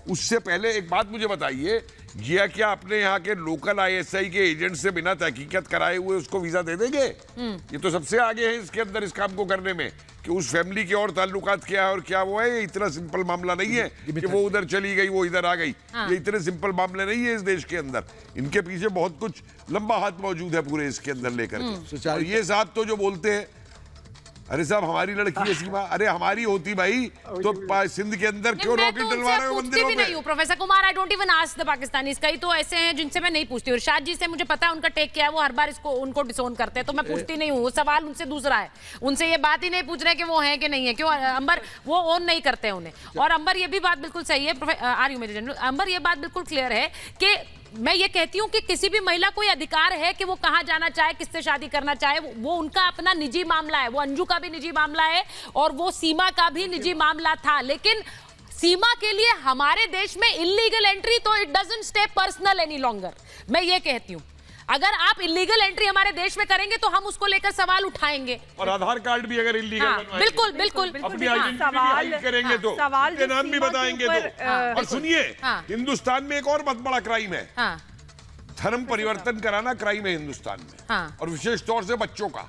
उससे पहले एक बात मुझे बताइए, ये क्या अपने यहाँ के लोकल ISI के एजेंट से बिना तहकीकत कराए हुए उसको वीजा दे देंगे? ये तो सबसे आगे है इसके अंदर इस काम को करने में कि उस फैमिली के और ताल्लुकात क्या है और क्या वो है। ये इतना सिंपल मामला नहीं है कि वो उधर चली गई वो इधर आ गई। ये इतने सिंपल मामले नहीं है इस देश के अंदर। इनके पीछे बहुत कुछ लंबा हाथ मौजूद है पूरे इसके अंदर लेकर के। और ये साहब तो जो बोलते हैं, अरे साहब हमारी लड़की है सीमा, अरे हमारी होती भाई तो सिंध के अंदर क्यों रॉकेट डलवा रहे हो मंदिरों पे? नहीं हूं professor Kumar, I don't even ask the Pakistanis. कई तो ऐसे हैं जिनसे मैं नहीं पूछती। इरशाद जी से मुझे पता है उनका टेक क्या है, वो हर बार इसको उनको डिसोन करते हैं, तो मैं पूछती नहीं हूँ। सवाल उनसे दूसरा है, उनसे ये बात ही नहीं पूछ रहे कि वो है कि नहीं है। क्यों अंबर वो ओन नहीं करते हैं उन्हें। और अंबर ये भी बात बिल्कुल सही है, आर यू मेजर जनरल, अंबर ये बात बिल्कुल क्लियर है कि मैं ये कहती हूं कि किसी भी महिला को ये अधिकार है कि वो कहां जाना चाहे, किससे शादी करना चाहे, वो उनका अपना निजी मामला है। वो अंजू का भी निजी मामला है और वो सीमा का भी निजी मामला था। लेकिन सीमा के लिए हमारे देश में इलीगल एंट्री तो it doesn't stay personal any longer. मैं ये कहती हूं अगर आप इलीगल एंट्री हमारे देश में करेंगे तो हम उसको लेकर सवाल उठाएंगे। और आधार कार्ड भी अगर इलीगल बिल्कुल बिल्कुल अपनी आइडेंटिटी भी हाइड करेंगे तो उनके नाम भी बताएंगे तो। और सुनिए, हिंदुस्तान में एक और बहुत बड़ा क्राइम है, धर्म परिवर्तन कराना क्राइम है हिंदुस्तान में। और विशेष तौर से बच्चों का।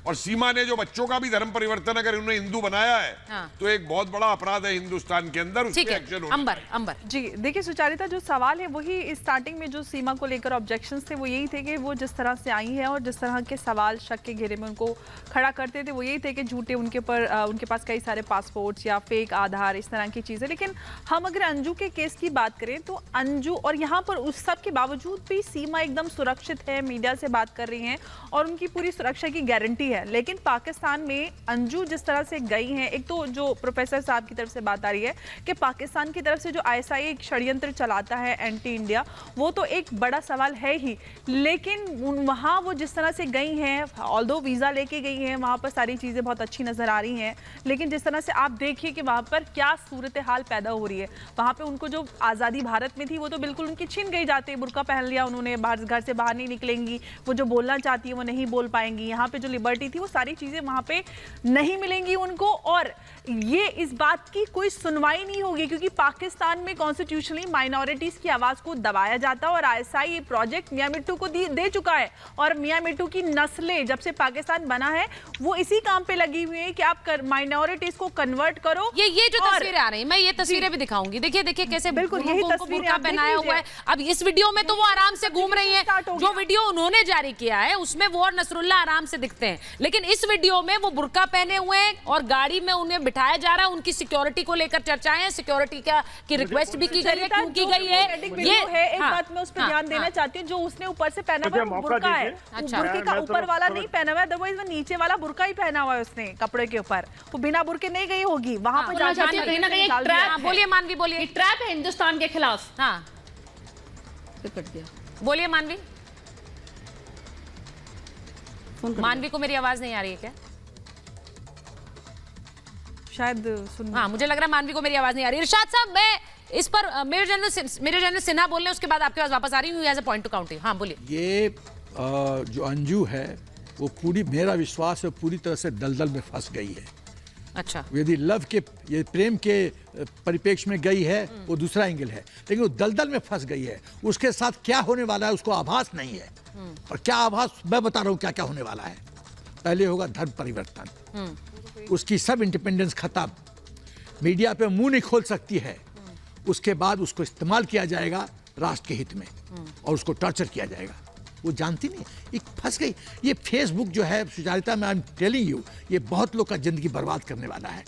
और सीमा ने जो बच्चों का भी धर्म परिवर्तन अगर उन्होंने हिंदू बनाया है तो एक बहुत बड़ा अपराध है हिंदुस्तान के अंदर। ठीक है अंबर जी देखिए सुचारिता, जो सवाल है वही स्टार्टिंग में जो सीमा को लेकर ऑब्जेक्शंस थे वो यही थे कि वो जिस तरह से आई है और जिस तरह के सवाल शक के घेरे में उनको खड़ा करते थे वो यही थे कि झूठे उनके पर उनके पास कई सारे पासपोर्ट्स या फेक आधार, इस तरह की चीज़ें। लेकिन हम अगर अंजू के केस की बात करें तो अंजू, और यहाँ पर उस सब के बावजूद भी सीमा एकदम सुरक्षित है, मीडिया से बात कर रही हैं और उनकी पूरी सुरक्षा की गारंटी है। लेकिन पाकिस्तान में अंजू जिस तरह से गई हैं, एक तो जो प्रोफेसर साहब की तरफ से बात आ रही है कि पाकिस्तान की तरफ से जो ISI एक षड्यंत्र चलाता है एंटी इंडिया, वो तो एक बड़ा सवाल है ही। लेकिन वहाँ वो जिस तरह से गई हैं, ऑल्दो वीज़ा लेके गई हैं, वहाँ पर सारी चीज़ें बहुत अच्छी नज़र आ रही हैं, लेकिन जिस तरह से आप देखिए कि वहाँ पर क्या सूरत हाल पैदा हो रही है। वहाँ पर उनको जो आज़ादी भारत में थी वो तो बिल्कुल उनकी छीन गई जाती है। बुर्का पहन लिया उन्होंने, घर से बाहर नहीं निकलेंगी, वो जो बोलना चाहती है वो नहीं बोल पाएंगी। यहाँ पे जो लिबर्टी थी वो सारी चीज़ें वहाँ पे नहीं मिलेंगी उनको। और ये इस बात की कोई सुनवाई नहीं होगी क्योंकि पाकिस्तान में कॉन्स्टिट्यूशनली माइनॉरिटीज़ की आवाज़ को दबाया जाता है। और ISI ये प्रोजेक्ट मियां मिट्टू को दे चुका है और मियां मिट्टू की नस्लें जब से पाकिस्तान बना है वो इसी काम पे लगी हुई है कि आप माइनॉरिटीज़ को कन्वर्ट करो। ये जो तस्वीरें आ रही है, मैं ये तस्वीरें भी दिखाऊंगी। देखिए कैसे बिल्कुल यही तस्वीरें पहनाया हुआ है। अब इस वीडियो में तो वो आराम से घूम रही है, जो वीडियो उन्होंने जारी किया है उसमें वो और नसरुल्ला आराम से दिखते हैं, लेकिन इस वीडियो में वो बुर्का पहने हुए हैं और गाड़ी में उन्हें बिठाया जा रहा है। उनकी सिक्योरिटी को लेकर चर्चाएं हैं, सिक्योरिटी की रिक्वेस्ट भी की गई है, क्यों की गई है ये है। एक बात मैं उस पर ध्यान देना चाहती हूँ, जो उसने ऊपर से पहना हुआ है बुर्का है, बुर्के का ऊपर वाला नहीं पहना हुआ है, अदरवाइज वो नीचे वाला बुर्का ही पहना हुआ है उसने कपड़े के ऊपर। वो बिना बुर्के नहीं गई होगी वहां पर जाकर। बोलिए मानवी, बोलिए। ट्रैप है हिंदुस्तान के खिलाफ। हाँ बोलिए मानवी। मानवी को मेरी आवाज नहीं आ रही है क्या? शायद सुन। हाँ मुझे लग रहा है मानवी को मेरी आवाज नहीं आ रही। इरशाद साहब, मैं इस पर मेजर जनरल सिन्हा बोल रहे, उसके बाद आपके पास वापस आ रही हूँ as a point to count. हाँ बोलिए। ये जो अंजू है वो पूरी, मेरा विश्वास है पूरी तरह से दलदल में फंस गई है। अच्छा, यदि लव के, ये प्रेम के परिप्रेक्ष्य में गई है वो दूसरा एंगल है, लेकिन वो दलदल में फंस गई है। उसके साथ क्या होने वाला है उसको आभास नहीं है, और क्या आभास मैं बता रहा हूँ क्या क्या होने वाला है। पहले होगा धर्म परिवर्तन, उसकी सब इंडिपेंडेंस खत्म, मीडिया पे मुंह नहीं खोल सकती है। उसके बाद उसको इस्तेमाल किया जाएगा राष्ट्र के हित में, और उसको टॉर्चर किया जाएगा। वो जानती नहीं, एक फंस गई। ये फेसबुक जो है सुचारिता, मैं आई एम टेलिंग यू, ये बहुत लोग का जिंदगी बर्बाद करने वाला है।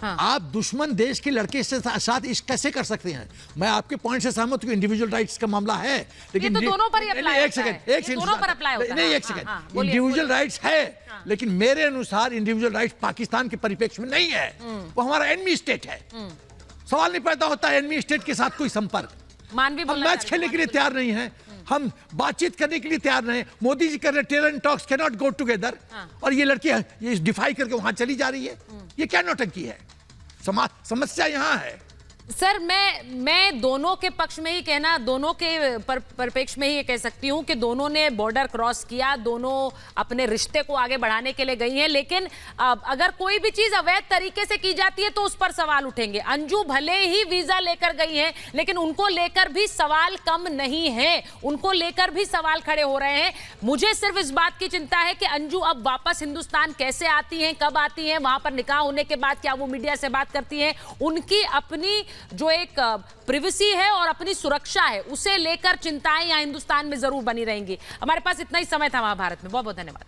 हाँ। आप दुश्मन देश के लड़के से साथ इश्क कैसे कर सकते हैं? मैं आपके पॉइंट से सहमत हूँ, इंडिविजुअल राइट्स का मामला है, लेकिन ये तो दोनों पर ही अप्लाई होता है। एक सेकंड, दोनों पर अप्लाई होता है। नहीं, एक सेकंड, इंडिविजुअल राइट्स है, लेकिन मेरे अनुसार इंडिविजुअल राइट्स पाकिस्तान के परिप्रेक्ष्य में नहीं है। वो हमारा एनिमी स्टेट है। सवाल नहीं पैदा होता है एनिमी स्टेट के साथ कोई संपर्क। हम मैच खेलने के लिए तैयार नहीं है, हम बातचीत करने के लिए तैयार नहीं। मोदी जी कर रहे terror talks can not go together, और ये लड़की ये डिफाई करके वहां चली जा रही है। ये क्या नौटंकी है? समस्या यहाँ है। सर मैं दोनों के पक्ष में ही कहना, दोनों के परिप्रेक्ष्य में ही ये कह सकती हूँ कि दोनों ने बॉर्डर क्रॉस किया, दोनों अपने रिश्ते को आगे बढ़ाने के लिए गई हैं। लेकिन अगर कोई भी चीज अवैध तरीके से की जाती है तो उस पर सवाल उठेंगे। अंजू भले ही वीजा लेकर गई हैं, लेकिन उनको लेकर भी सवाल कम नहीं है, उनको लेकर भी सवाल खड़े हो रहे हैं। मुझे सिर्फ इस बात की चिंता है कि अंजू अब वापस हिंदुस्तान कैसे आती हैं, कब आती हैं, वहां पर निकाह होने के बाद क्या वो मीडिया से बात करती हैं। उनकी अपनी जो एक प्रिवेसी है और अपनी सुरक्षा है, उसे लेकर चिंताएं यहाँ हिंदुस्तान में जरूर बनी रहेंगी। हमारे पास इतना ही समय था महाभारत में। बहुत बहुत धन्यवाद।